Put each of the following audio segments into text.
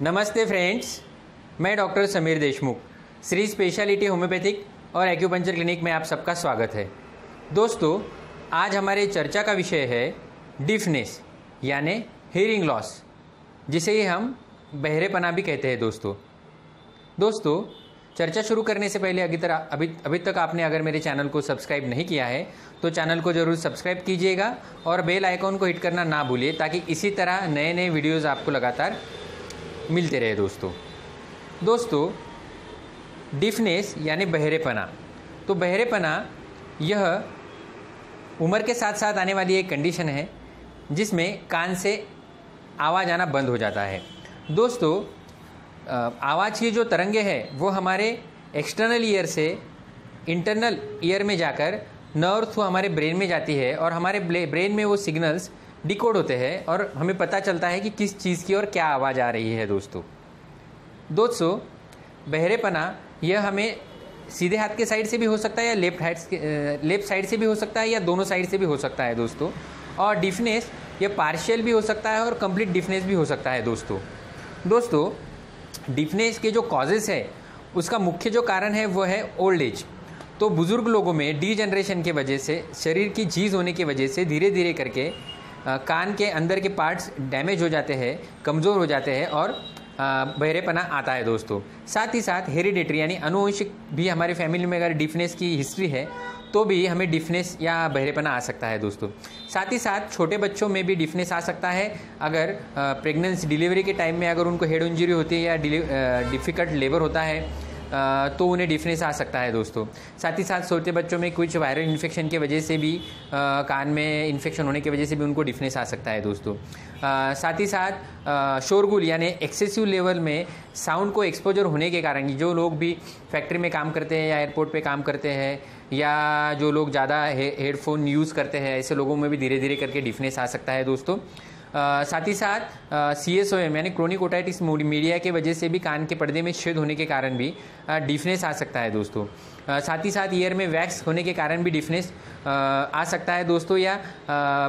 नमस्ते फ्रेंड्स, मैं doctor Sameer Deshmukh, Shri speciality homeopathic और एक्यूपंक्चर क्लिनिक में आप सबका स्वागत है। दोस्तों, आज हमारे चर्चा का विषय है डिफनेस यानी हियरिंग लॉस, जिसे हम बहरेपना भी कहते हैं। दोस्तों, चर्चा शुरू करने से पहले अभी तक आपने अगर मेरे चैनल को सब्सक्राइब नहीं किया है तो चैनल को ज़रूर सब्सक्राइब कीजिएगा और बेल आइकॉन को हिट करना ना भूलिए, ताकि इसी तरह नए नए वीडियोज़ आपको लगातार मिलते रहे। दोस्तों, डिफनेस यानी बहरेपना। तो बहरेपना यह उम्र के साथ साथ आने वाली एक कंडीशन है जिसमें कान से आवाज़ आना बंद हो जाता है। दोस्तों, आवाज़ की जो तरंगे हैं वो हमारे एक्सटर्नल ईयर से इंटरनल ईयर में जाकर नर्व थ्रू हमारे ब्रेन में जाती है और हमारे ब्रेन में वो सिग्नल्स डिकोड होते हैं और हमें पता चलता है कि किस चीज़ की और क्या आवाज़ आ रही है। दोस्तों, बहरेपना यह हमें सीधे हाथ के साइड से भी हो सकता है या लेफ्ट साइड से भी हो सकता है या दोनों साइड से भी हो सकता है दोस्तों। और डिफनेस यह पार्शियल भी हो सकता है और कंप्लीट डिफनेस भी हो सकता है। दोस्तों, डिफनेस के जो कॉजेज़ है उसका मुख्य जो कारण है वो है ओल्ड एज। तो बुज़ुर्ग लोगों में डीजनरेशन की वजह से, शरीर की झीज होने की वजह से धीरे धीरे करके कान के अंदर के पार्ट्स डैमेज हो जाते हैं, कमज़ोर हो जाते हैं और बहरेपना आता है। दोस्तों, साथ ही साथ हेरिडेटरी यानी अनुवंशिक भी हमारे फैमिली में अगर डिफनेस की हिस्ट्री है तो भी हमें डिफनेस या बहरेपना आ सकता है। दोस्तों, साथ ही साथ छोटे बच्चों में भी डिफनेस आ सकता है। अगर प्रेगनेंसी डिलीवरी के टाइम में अगर उनको हेड इंजरी होती है या डिफ़िकल्ट लेबर होता है तो उन्हें डिफनेस आ सकता है। दोस्तों, साथ ही साथ छोटे बच्चों में कुछ वायरल इन्फेक्शन की वजह से भी कान में इन्फेक्शन होने की वजह से भी उनको डिफनेस आ सकता है। दोस्तों, साथ ही साथ शोरगुल यानी एक्सेसिव लेवल में साउंड को एक्सपोजर होने के कारण, जो लोग भी फैक्ट्री में काम करते हैं या एयरपोर्ट पे काम करते हैं या जो लोग ज़्यादा हेडफोन यूज़ करते हैं, ऐसे लोगों में भी धीरे धीरे करके डिफनेस आ सकता है। दोस्तों, साथ ही साथ CSOM यानी क्रोनिक ओटाइटिस मीडिया के वजह से भी कान के पर्दे में छेद होने के कारण भी डिफनेस आ सकता है। दोस्तों, साथ ही साथ ईयर में वैक्स होने के कारण भी डिफनेस आ सकता है। दोस्तों, या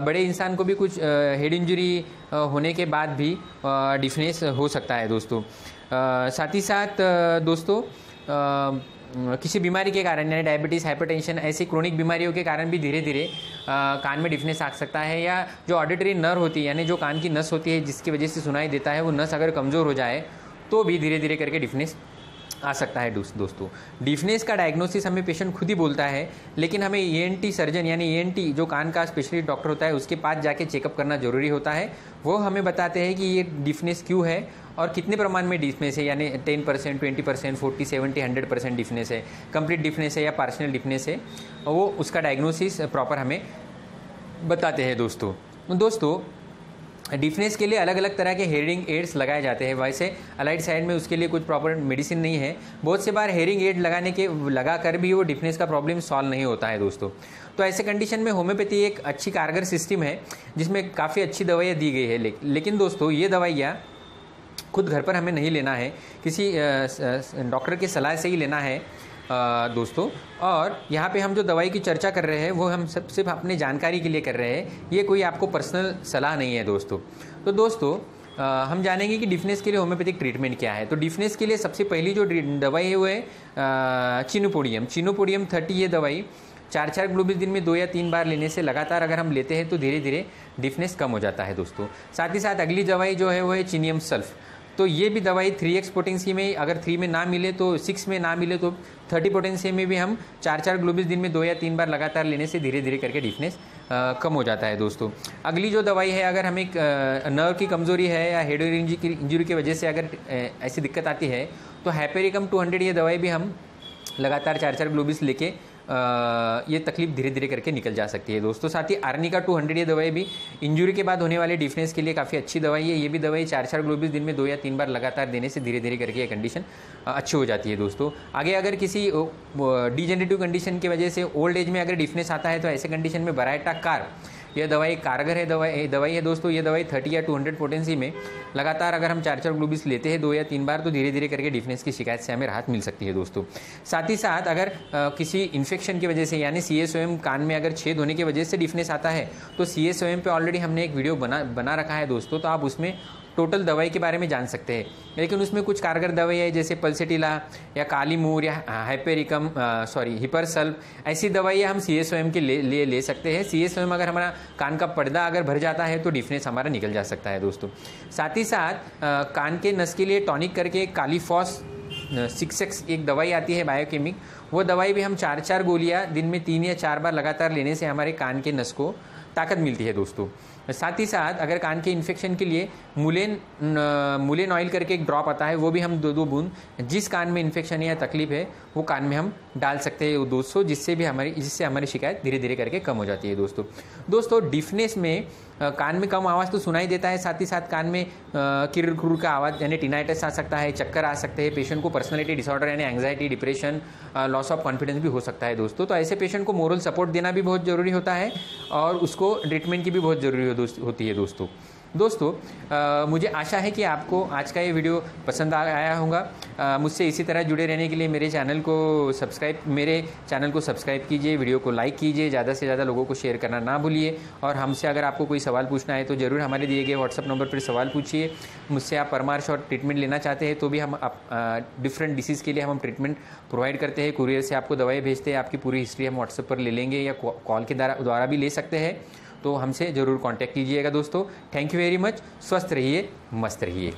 बड़े इंसान को भी कुछ हेड इंजरी होने के बाद भी डिफनेस हो सकता है। दोस्तों, साथ ही साथ दोस्तों किसी बीमारी के कारण यानी डायबिटीज़, हाइपरटेंशन, ऐसी क्रोनिक बीमारियों के कारण भी धीरे धीरे कान में डिफनेस आ सकता है। या जो ऑडिटरी नर्व होती है यानी जो कान की नस होती है जिसकी वजह से सुनाई देता है, वो नस अगर कमज़ोर हो जाए तो भी धीरे धीरे करके डिफनेस आ सकता है। दोस्तों, डिफनेस का डायग्नोसिस हमें पेशेंट खुद ही बोलता है, लेकिन हमें ENT सर्जन यानी ENT जो कान का स्पेशलिस्ट डॉक्टर होता है उसके पास जाके चेकअप करना ज़रूरी होता है। वो हमें बताते हैं कि ये डिफनेस क्यों है और कितने प्रमाण में डिफनेस है, यानी 10%, 20%, 40, 70, 100% डिफनेस है, कंप्लीट डिफनेस है या पार्शियल डिफनेस है, वो उसका डायग्नोसिस प्रॉपर हमें बताते हैं। दोस्तों, डिफनेस के लिए अलग अलग तरह के हेयरिंग एड्स लगाए जाते हैं। वैसे अलाइड साइड में उसके लिए कुछ प्रॉपर मेडिसिन नहीं है। बहुत से बार हेयरिंग एड लगा कर भी वो डिफनेस का प्रॉब्लम सॉल्व नहीं होता है। दोस्तों, तो ऐसे कंडीशन में होम्योपैथी एक अच्छी कारगर सिस्टम है जिसमें काफ़ी अच्छी दवाइयाँ दी गई है। लेकिन दोस्तों, ये दवाइयाँ खुद घर पर हमें नहीं लेना है, किसी डॉक्टर की सलाह से ही लेना है। दोस्तों, और यहाँ पे हम जो दवाई की चर्चा कर रहे हैं वो हम सिर्फ अपने जानकारी के लिए कर रहे हैं, ये कोई आपको पर्सनल सलाह नहीं है। दोस्तों, हम जानेंगे कि डिफनेस के लिए होम्योपैथिक ट्रीटमेंट क्या है। तो डिफनेस के लिए सबसे पहली जो दवाई है वो है चिनोपोडियम 30। ये दवाई 4 ग्लूबिस दिन में 2 या 3 बार लेने से लगातार अगर हम लेते हैं तो धीरे धीरे डिफनेस कम हो जाता है। दोस्तों, साथ ही साथ अगली दवाई जो है वो है चिनियम सल्फ। तो ये भी दवाई 3x पोटेंसी में, अगर 3 में ना मिले तो 6 में ना मिले तो 30 पोटेंसी में भी हम 4 ग्लूबिस दिन में 2 या 3 बार लगातार लेने से धीरे धीरे करके डिफनेस कम हो जाता है। दोस्तों, अगली जो दवाई है, अगर हमें नर्व की कमज़ोरी है या हेड इंजरी की वजह से अगर ऐसी दिक्कत आती है तो हाइपेरिकम 200 ये दवाई भी हम लगातार 4 ग्लूबिस लेके ये तकलीफ धीरे धीरे करके निकल जा सकती है। दोस्तों, साथ ही आर्निका 200 ये दवाई भी इंजरी के बाद होने वाले डिफनेस के लिए काफ़ी अच्छी दवाई है। ये भी दवाई 4 ग्लूबिस दिन में 2 या 3 बार लगातार देने से धीरे धीरे करके ये कंडीशन अच्छी हो जाती है। दोस्तों, आगे अगर किसी डीजेनरेटिव कंडीशन की वजह से ओल्ड एज में अगर डिफनेस आता है तो ऐसे कंडीशन में बराइटा कार यह दवाई कारगर है दवाई है। दोस्तों, ये दवाई 30 या 200 पोटेंसी में लगातार अगर हम 4 ग्लूबिस लेते हैं 2 या 3 बार तो धीरे धीरे करके डिफनेस की शिकायत से हमें राहत मिल सकती है। दोस्तों, साथ ही साथ अगर किसी इन्फेक्शन की वजह से यानी CSOM कान में अगर छेद होने की वजह से डिफनेस आता है तो CSOM पे ऑलरेडी हमने एक वीडियो बना रखा है। दोस्तों, तो आप उसमें टोटल दवाई के बारे में जान सकते हैं। लेकिन उसमें कुछ कारगर दवाई है जैसे पल्सेटिला या कालीमूर या हिपरसल्फ, ऐसी दवाइयाँ हम CSOM के लिए ले सकते हैं। CSOM अगर हमारा कान का पर्दा अगर भर जाता है तो डिफनेस हमारा निकल जा सकता है दोस्तों। साथ ही साथ कान के नस के लिए टॉनिक करके कालीफॉस 6X एक दवाई आती है बायोकेमिक, वो दवाई भी हम 4 गोलियां दिन में 3 या 4 बार लगातार लेने से हमारे कान के नस को ताकत मिलती है दोस्तों। साथ ही साथ अगर कान के इन्फेक्शन के लिए मुलेन ऑयल करके एक ड्रॉप आता है, वो भी हम 2 बूंद जिस कान में इन्फेक्शन या तकलीफ है वो कान में हम डाल सकते हैं दोस्तों, जिससे हमारी शिकायत धीरे धीरे करके कम हो जाती है दोस्तों। डिफनेस में कान में कम आवाज़ तो सुनाई देता है, साथ ही साथ कान में किर्र खुर का आवाज़ यानी टिनाइटस आ सकता है, चक्कर आ सकते हैं, पेशेंट को पर्सनैलिटी डिसऑर्डर यानी anxiety, depression, loss of confidence भी हो सकता है दोस्तों। तो ऐसे पेशेंट को मोरल सपोर्ट देना भी बहुत ज़रूरी होता है और उसको ट्रीटमेंट की भी बहुत ज़रूरी होती है दोस्तों। मुझे आशा है कि आपको आज का ये वीडियो पसंद आया होगा। मुझसे इसी तरह जुड़े रहने के लिए मेरे चैनल को सब्सक्राइब कीजिए, वीडियो को लाइक कीजिए, ज़्यादा से ज़्यादा लोगों को शेयर करना ना भूलिए। और हमसे अगर आपको कोई सवाल पूछना है तो ज़रूर हमारे दिए गए व्हाट्सअप नंबर पर सवाल पूछिए। मुझसे आप परामर्श और ट्रीटमेंट लेना चाहते हैं तो भी हम डिफरेंट डिसीज़ के लिए हम ट्रीटमेंट प्रोवाइड करते हैं। कुरियर से आपको दवाई भेजते हैं, आपकी पूरी हिस्ट्री हम व्हाट्सएप पर ले लेंगे या कॉल के द्वारा भी ले सकते हैं। तो हमसे ज़रूर कांटेक्ट कीजिएगा दोस्तों। Thank you very much. स्वस्थ रहिए, मस्त रहिए।